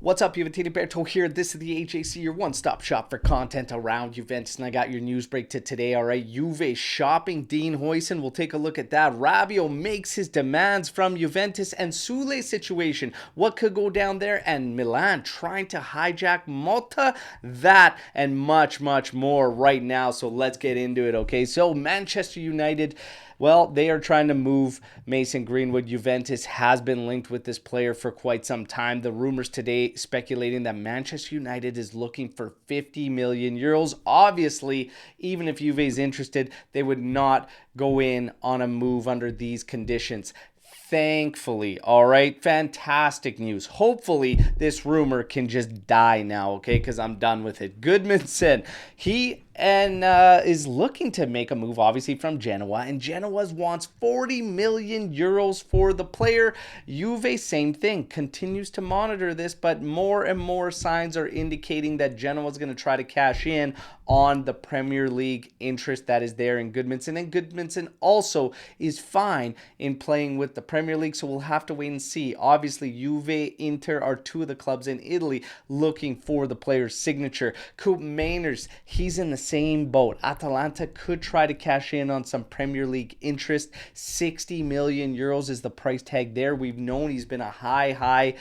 What's up, Juventus? Alberto here. This is the AJC, your one-stop shop for content around Juventus, and I got your news break to today. All right, Juve shopping Dean Huijsen. We'll take a look at that. Rabiot makes his demands from Juventus, and Sule's situation. What could go down there? And Milan trying to hijack Malta. That and much, much more right now. So let's get into it. Okay, so Manchester United. Well, they are trying to move Mason Greenwood. Juventus has been linked with this player for quite some time. The rumors today speculating that Manchester United is looking for 50 million euros. Obviously, even if Juve is interested, they would not go in on a move under these conditions. Thankfully, all right, fantastic news. Hopefully, this rumor can just die now, okay, because I'm done with it. Goodmanson, he is looking to make a move, obviously, from Genoa, and Genoa wants 40 million euros for the player. Juve, same thing, continues to monitor this, but more and more signs are indicating that Genoa is going to try to cash in on the Premier League interest that is there in Goodmanson, and Goodmanson also is fine in playing with the Premier League, so we'll have to wait and see. Obviously, Juve, Inter are two of the clubs in Italy looking for the player's signature. Coop Mainers, he's in the same boat. Atalanta could try to cash in on some Premier League interest. 60 million euros is the price tag there. We've known he's been a high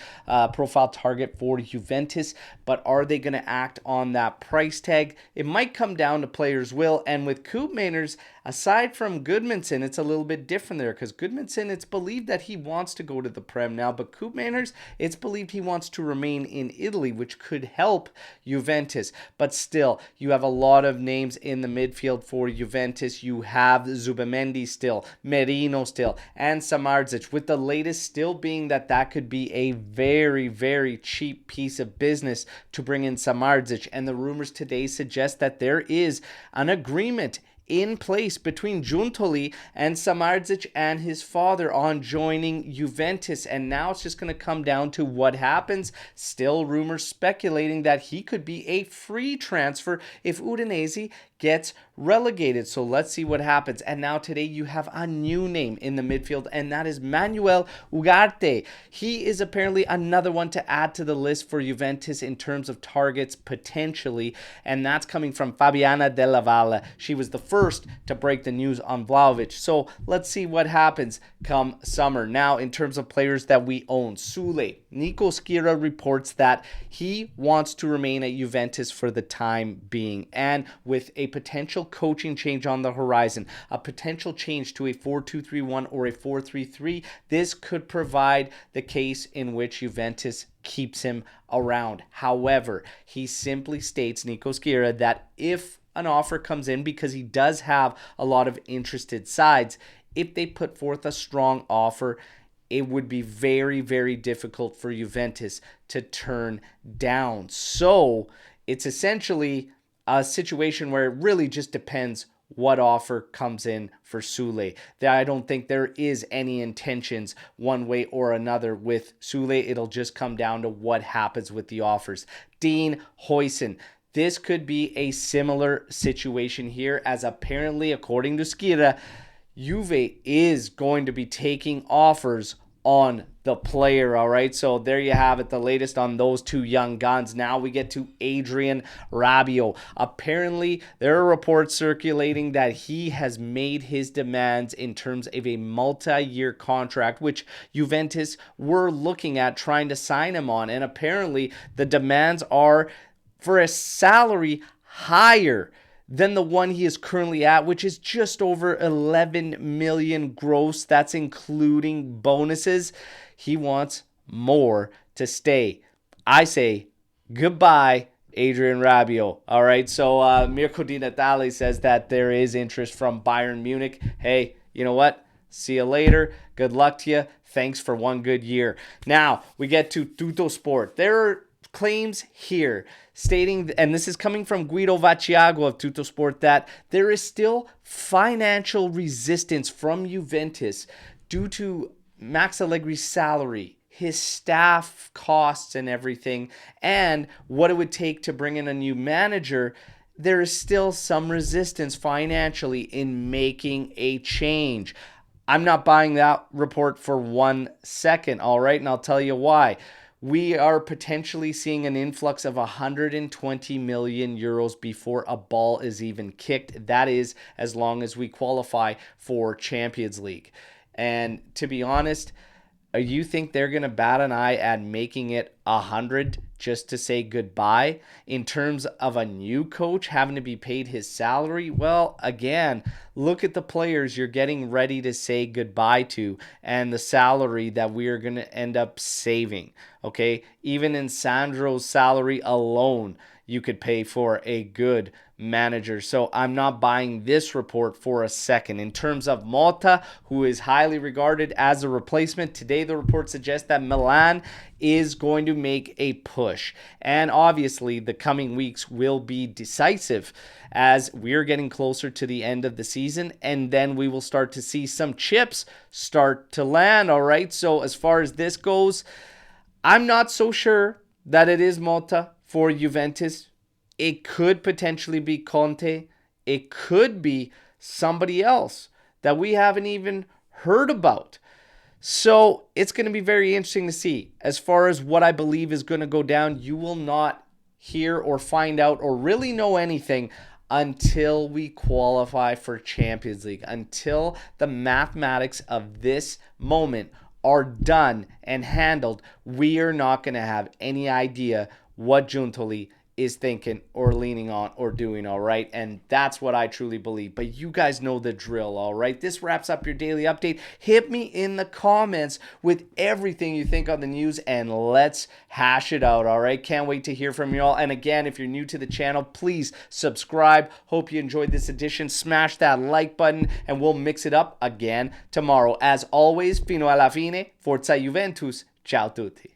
profile target for Juventus, but are they going to act on that price tag? It might come down to players' will, and with Coop Mainers, aside from Goodmanson, it's a little bit different there, because Goodmanson, it's believed that he wants to go to the Prem now, but Coop Mainers, it's believed he wants to remain in Italy, which could help Juventus. But still, you have a lot of names in the midfield for Juventus. You have Zubamendi still, Merino still, and Samardzic, with the latest still being that could be a very, very cheap piece of business to bring in Samardzic, and the rumors today suggest that there is an agreement in place between Giuntoli and Samardzic and his father on joining Juventus, and now it's just going to come down to what happens. Still rumors speculating that he could be a free transfer if Udinese gets relegated. So let's see what happens. And now today you have a new name in the midfield, and that is Manuel Ugarte. He is apparently another one to add to the list for Juventus in terms of targets potentially, and that's coming from Fabiana Della Valle. She was the first to break the news on Vlahovic. So let's see what happens come summer. Now, in terms of players that we own, Sule, Nico Schira reports that he wants to remain at Juventus for the time being, and with a potential coaching change on the horizon, a potential change to a 4-2-3-1 or a 4-3-3, this could provide the case in which Juventus keeps him around. However, he simply states, Nico Schira, that if an offer comes in, because he does have a lot of interested sides, if they put forth a strong offer, it would be very, very difficult for Juventus to turn down. So it's essentially a situation where it really just depends what offer comes in for Sule. I don't think there is any intentions one way or another with Sule. It'll just come down to what happens with the offers. Dean Huijsen. This could be a similar situation here, as apparently, according to Schira, Juve is going to be taking offers on the player, all right? So there you have it, the latest on those two young guns. Now we get to Adrien Rabiot. Apparently, there are reports circulating that he has made his demands in terms of a multi-year contract, which Juventus were looking at trying to sign him on. And apparently, the demands are for a salary higher than the one he is currently at, which is just over 11 million gross. That's including bonuses. He wants more to stay. I say goodbye, Adrien Rabiot. All right, so Mirko Di Natale says that there is interest from Bayern Munich. Hey, you know what? See you later. Good luck to you. Thanks for one good year. Now, we get to Tutto Sport. There are claims here stating, and this is coming from Guido Vacciago of Tutto Sport, that there is still financial resistance from Juventus due to Max Allegri's salary, his staff costs and everything, and what it would take to bring in a new manager. There is still some resistance financially in making a change. I'm not buying that report for 1 second, all right? And I'll tell you why. we are potentially seeing an influx of 120 million euros before a ball is even kicked. That is as long as we qualify for Champions League. And to be honest, you think they're going to bat an eye at making it 100 just to say goodbye? In terms of a new coach having to be paid his salary, well, again, look at the players you're getting ready to say goodbye to and the salary that we are going to end up saving. Okay, even in Sandro's salary alone, you could pay for a good manager. So I'm not buying this report for a second. In terms of Motta, who is highly regarded as a replacement, today the report suggests that Milan is going to make a push. And obviously the coming weeks will be decisive as we're getting closer to the end of the season, and then we will start to see some chips start to land. All right, so as far as this goes, I'm not so sure that it is Motta for Juventus. It could potentially be Conte. It could be somebody else that we haven't even heard about. So it's going to be very interesting to see. As far as what I believe is going to go down, you will not hear or find out or really know anything until we qualify for Champions League, until the mathematics of this moment are done and handled. We are not going to have any idea what Giuntoli is thinking or leaning on or doing, all right? And that's what I truly believe. But you guys know the drill, all right? This wraps up your daily update. Hit me in the comments with everything you think on the news, and let's hash it out, all right? Can't wait to hear from you all. And again, if you're new to the channel, please subscribe. Hope you enjoyed this edition. Smash that like button, and we'll mix it up again tomorrow. As always, fino alla fine, forza Juventus. Ciao tutti.